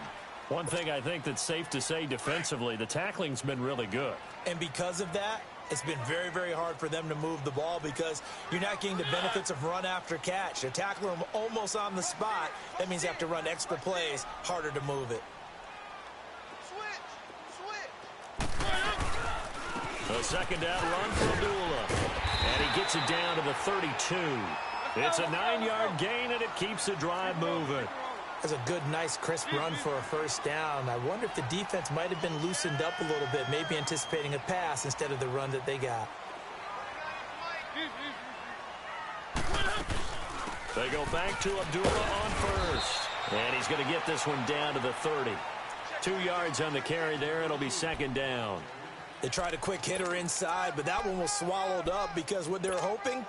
[SPEAKER 1] One thing I think that's safe to say defensively, the tackling's been really good.
[SPEAKER 2] And because of that, it's been very, very hard for them to move the ball because you're not getting the benefits of run after catch. They're tackling them almost on the spot. That means you have to run extra plays, harder to move it.
[SPEAKER 1] The second down run for Abdullah. And he gets it down to the 32. It's a 9-yard gain, and it keeps the drive moving.
[SPEAKER 2] That's a good, nice, crisp run for a first down. I wonder if the defense might have been loosened up a little bit, maybe anticipating a pass instead of the run that they got.
[SPEAKER 1] They go back to Abdullah on first. And he's going to get this one down to the 30. 2 yards on the carry there. It'll be 2nd down.
[SPEAKER 2] They tried a quick hitter inside, but that one was swallowed up because what they're hoping,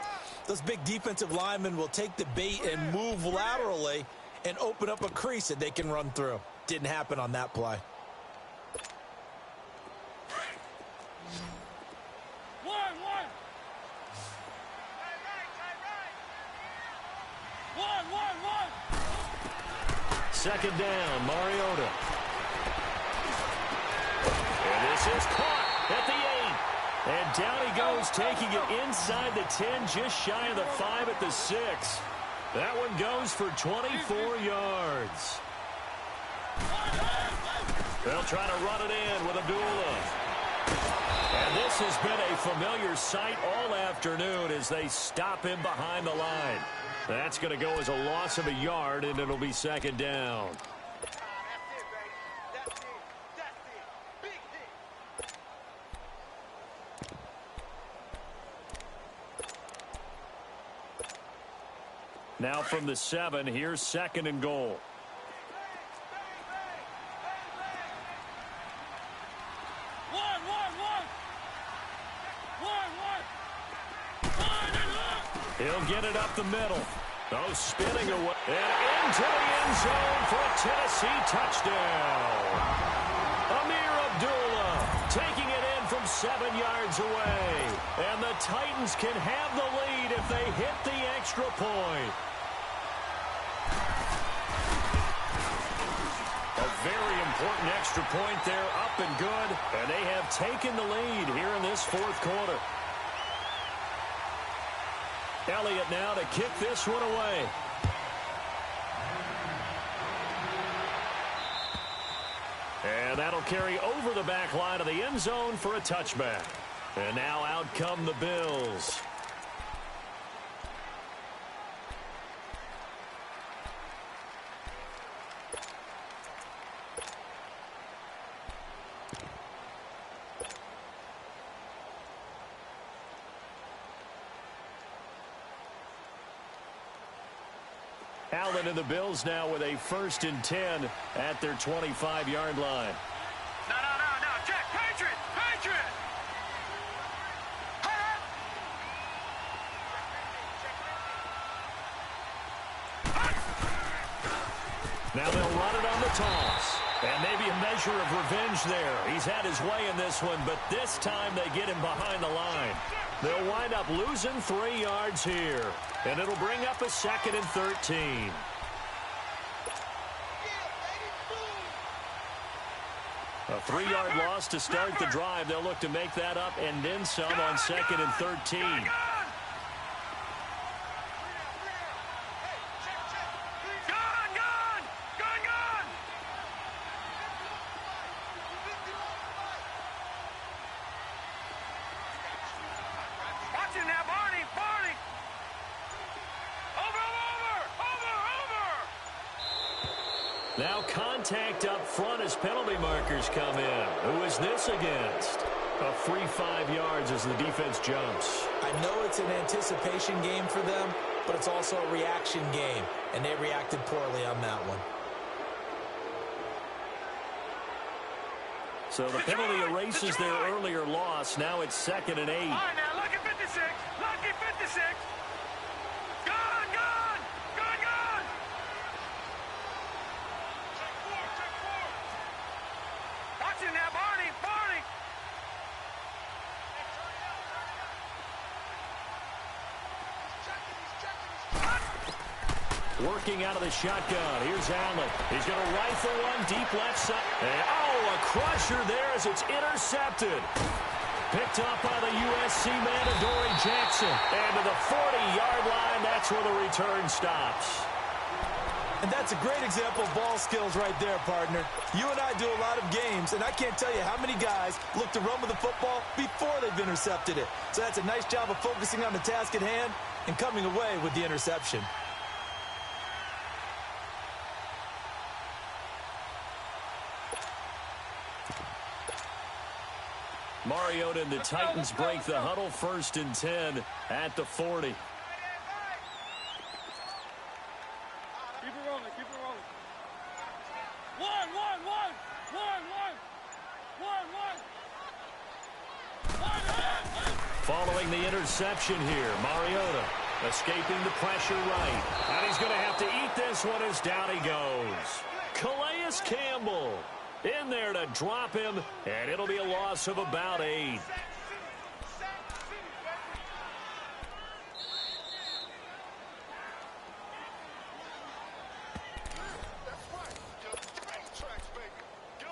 [SPEAKER 2] those big defensive linemen will take the bait and move laterally and open up a crease that they can run through. Didn't happen on that play.
[SPEAKER 3] One.
[SPEAKER 1] 2nd down, Mariota. And this is caught at the 8. And down he goes, taking it inside the 10, just shy of the 5 at the 6. That one goes for 24 yards. They'll try to run it in with Abdullah. And this has been a familiar sight all afternoon as they stop him behind the line. That's going to go as a loss of a yard, and it'll be 2nd down. Now from the 7, here's 2nd and goal. He'll get it up the middle. Oh, spinning away. And into the end zone for a Tennessee touchdown. Amir Abdullah taking it in from 7 yards away. And the Titans can have the lead if they hit the extra point. A very important extra point there, up and good. And they have taken the lead here in this 4th quarter. Elliott now to kick this one away. And that'll carry over the back line of the end zone for a touchback. And now out come the Bills. Allen and the Bills now with a 1st and 10 at their 25-yard line.
[SPEAKER 3] No, Jack, Patriot!
[SPEAKER 1] Now they'll run it on the toss. And maybe a measure of revenge there. He's had his way in this one, but this time they get him behind the line. They'll wind up losing 3 yards here. And it'll bring up a 2nd and 13. A 3-yard loss to start the drive. They'll look to make that up and then some on 2nd and 13. Now contact up front as penalty markers come in. Who is this against? A free 5 yards as the defense jumps.
[SPEAKER 2] I know it's an anticipation game for them, but it's also a reaction game, and they reacted poorly on that one.
[SPEAKER 1] So the penalty erases their earlier loss. Now it's 2nd and 8.
[SPEAKER 3] All right, now, lucky 56. Lucky 56. Gone. Watching now, Barney.
[SPEAKER 1] Working out of the shotgun. Here's Allen. He's going to rifle one deep left side. And, a crusher there as it's intercepted. Picked up by the USC man, Adoree Jackson. And to the 40-yard line, that's where the return stops.
[SPEAKER 2] And that's a great example of ball skills right there, partner. You and I do a lot of games, and I can't tell you how many guys look to run with the football before they've intercepted it. So that's a nice job of focusing on the task at hand and coming away with the interception.
[SPEAKER 1] Mariota and the Titans break the huddle, 1st and 10 at the 40.
[SPEAKER 3] Keep it rolling. One.
[SPEAKER 1] Following the interception here, Mariota escaping the pressure right. And he's going to have to eat this one as down he goes. Calais Campbell in there to drop him, and it'll be a loss of about 8.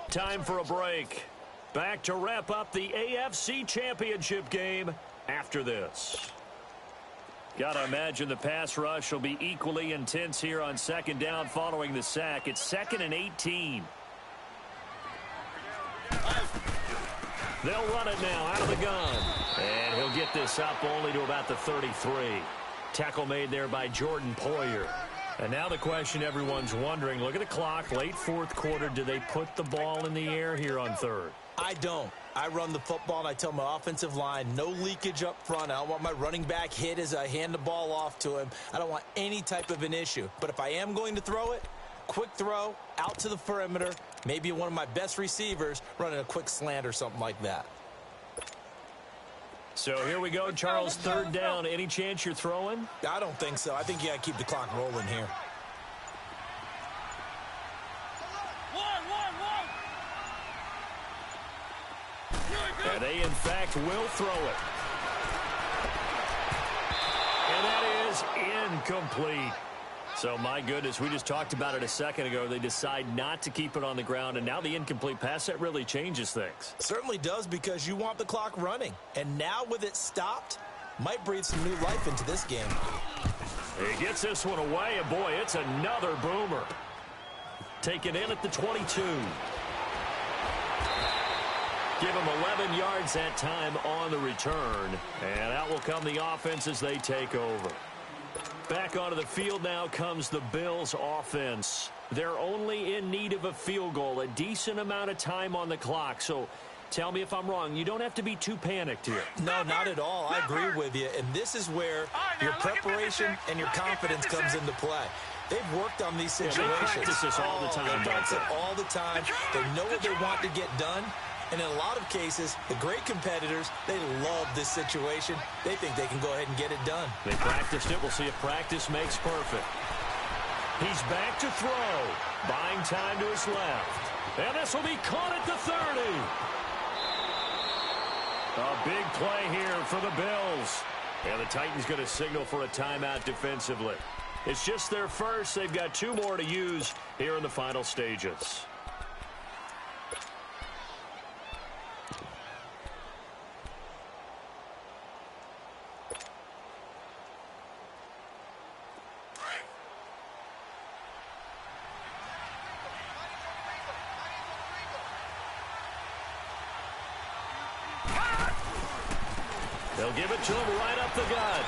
[SPEAKER 1] Time for a break. Back to wrap up the AFC Championship game after this. Gotta imagine the pass rush will be equally intense here on 2nd down following the sack. It's 2nd and 18. They'll run it now out of the gun. And he'll get this up only to about the 33. Tackle made there by Jordan Poyer. And now the question everyone's wondering, look at the clock, late 4th quarter. Do they put the ball in the air here on 3rd?
[SPEAKER 2] I don't. I run the football, and I tell my offensive line, no leakage up front. I don't want my running back hit as I hand the ball off to him. I don't want any type of an issue. But if I am going to throw it, quick throw, out to the perimeter, maybe one of my best receivers running a quick slant or something like that.
[SPEAKER 1] So here we go, Charles, third down. Any chance you're throwing?
[SPEAKER 2] I don't think so. I think you got to keep the clock rolling here.
[SPEAKER 1] And they, in fact, will throw it. And that is incomplete. So, my goodness, we just talked about it a second ago. They decide not to keep it on the ground, and now the incomplete pass, that really changes things.
[SPEAKER 2] Certainly does, because you want the clock running. And now with it stopped, might breathe some new life into this game.
[SPEAKER 1] He gets this one away, and boy, it's another boomer. Taken in at the 22. Give him 11 yards that time on the return. And out will come the offense as they take over. Back onto the field now comes the Bills offense. They're only in need of a field goal, a decent amount of time on the clock. So tell me if I'm wrong. You don't have to be too panicked here.
[SPEAKER 2] No, not at all. I agree with you. And this is where your preparation and your confidence comes into play. They've worked on these situations.
[SPEAKER 1] Yeah, they practice this all the time.
[SPEAKER 2] They practice it all the time. They know what they want to get done. And in a lot of cases, the great competitors, they love this situation. They think they can go ahead and get it done.
[SPEAKER 1] They practiced it. We'll see if practice makes perfect. He's back to throw. Buying time to his left. And this will be caught at the 30. A big play here for the Bills. And the Titans going to signal for a timeout defensively. It's just their first. They've got 2 more to use here in the final stages. They'll give it to him right up the gut.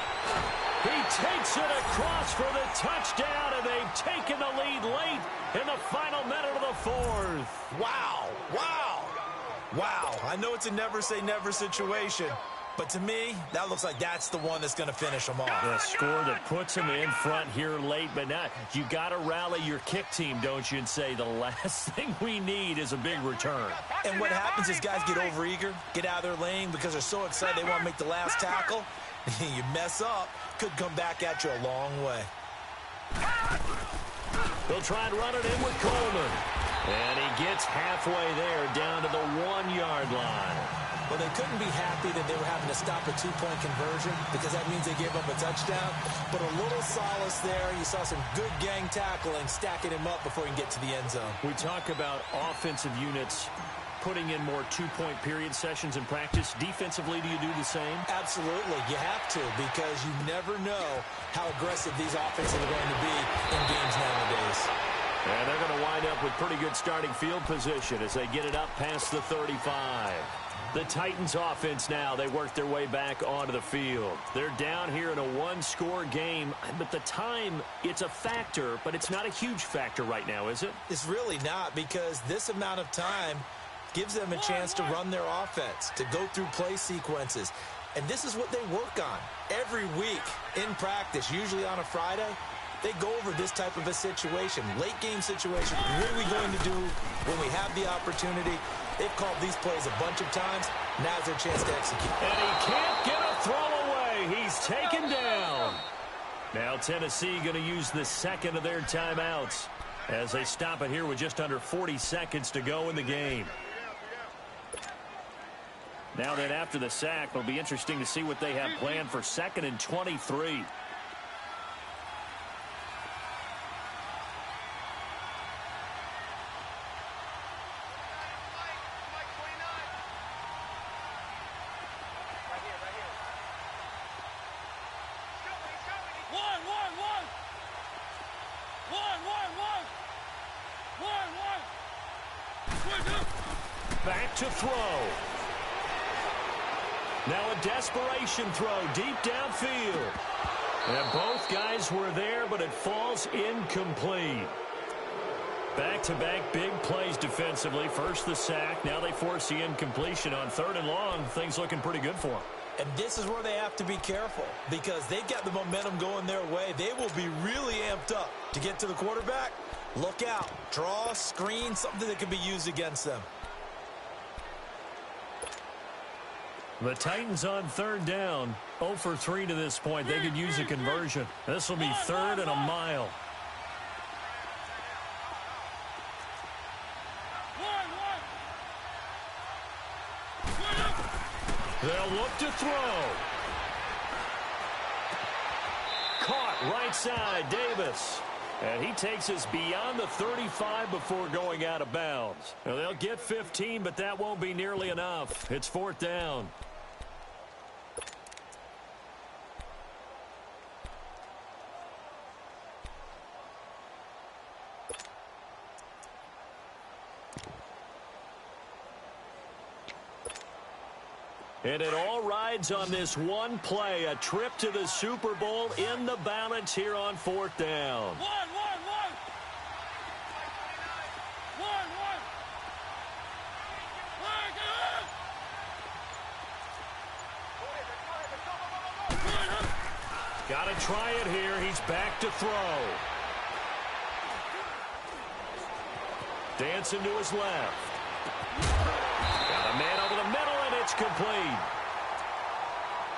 [SPEAKER 1] He takes it across for the touchdown, and they've taken the lead late in the final minute of the 4th.
[SPEAKER 2] Wow, wow, wow. I know it's a never-say-never situation, but to me, that looks like that's the one that's going to finish them off.
[SPEAKER 1] The score that puts them in front here late, but now you got to rally your kick team, don't you, and say the last thing we need is a big return.
[SPEAKER 2] And what happens is guys get overeager, get out of their lane because they're so excited they want to make the last tackle. You mess up, could come back at you a long way.
[SPEAKER 1] They'll try and run it in with Coleman. And he gets halfway there down to the 1-yard line.
[SPEAKER 2] Well, they couldn't be happy that they were having to stop a 2-point conversion because that means they gave up a touchdown. But a little solace there. You saw some good gang tackling, stacking him up before he can get to the end zone.
[SPEAKER 1] We talk about offensive units putting in more 2-point period sessions in practice. Defensively, do you do the same?
[SPEAKER 2] Absolutely. You have to, because you never know how aggressive these offenses are going to be in games nowadays.
[SPEAKER 1] And they're going to wind up with pretty good starting field position as they get it up past the 35. The Titans offense now, they work their way back onto the field. They're down here in a 1-score game, but the time, it's a factor, but it's not a huge factor right now, is it?
[SPEAKER 2] It's really not, because this amount of time gives them a chance to run their offense, to go through play sequences. And this is what they work on every week in practice, usually on a Friday. They go over this type of a situation, late game situation. What are we going to do when we have the opportunity? They've called these plays a bunch of times. Now's their chance to execute.
[SPEAKER 1] And he can't get a throw away. He's taken down. Now Tennessee going to use the second of their timeouts as they stop it here with just under 40 seconds to go in the game. Now then, after the sack, it'll be interesting to see what they have planned for 2nd and 23. Back to throw. Now a desperation throw deep downfield. And both guys were there, but it falls incomplete. Back-to-back big plays defensively. First the sack. Now they force the incompletion on 3rd and long. Things looking pretty good for them.
[SPEAKER 2] And this is where they have to be careful because they've got the momentum going their way. They will be really amped up to get to the quarterback. Look out. Draw, screen, something that can be used against them.
[SPEAKER 1] The Titans on 3rd down. 0 for 3 to this point. They could use a conversion. This will be 3rd and a mile. They'll look to throw. Caught right side, Davis. And he takes us beyond the 35 before going out of bounds. Now, they'll get 15, but that won't be nearly enough. It's 4th down. And it all rides on this one play, a trip to the Super Bowl in the balance here on 4th down. Got to try it here. He's back to throw. Dancing to his left. Got a man over the middle, and it's complete.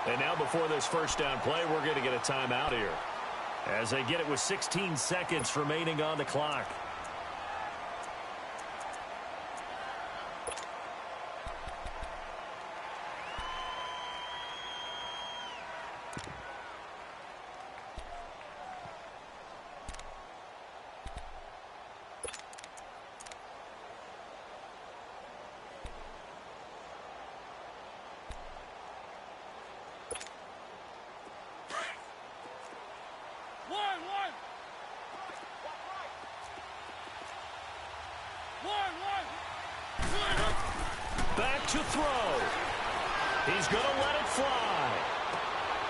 [SPEAKER 1] And now before this first down play, we're going to get a timeout here as they get it with 16 seconds remaining on the clock. Back to throw. He's going to let it fly.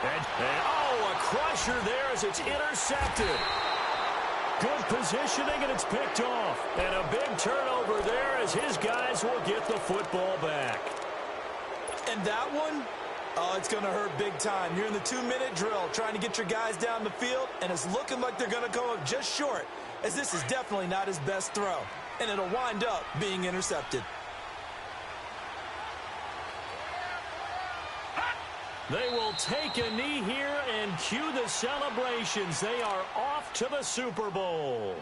[SPEAKER 1] And a crusher there as it's intercepted. Good positioning, and it's picked off. And a big turnover there as his guys will get the football back.
[SPEAKER 2] And that one, it's going to hurt big time. You're in the 2-minute drill trying to get your guys down the field, and it's looking like they're going to come up just short, as this is definitely not his best throw. And it'll wind up being intercepted.
[SPEAKER 1] They will take a knee here and cue the celebrations. They are off to the Super Bowl.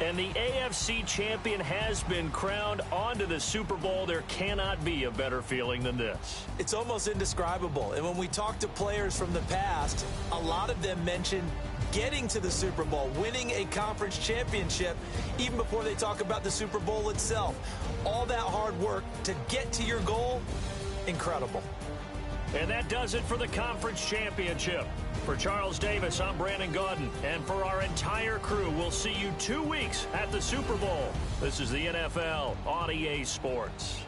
[SPEAKER 1] And the AFC champion has been crowned onto the Super Bowl. There cannot be a better feeling than this.
[SPEAKER 2] It's almost indescribable. And when we talk to players from the past, a lot of them mention getting to the Super Bowl, winning a conference championship, even before they talk about the Super Bowl itself. All that hard work to get to your goal, incredible.
[SPEAKER 1] And that does it for the conference championship. For Charles Davis, I'm Brandon Gaudin. And for our entire crew, we'll see you 2 weeks at the Super Bowl. This is the NFL on EA Sports.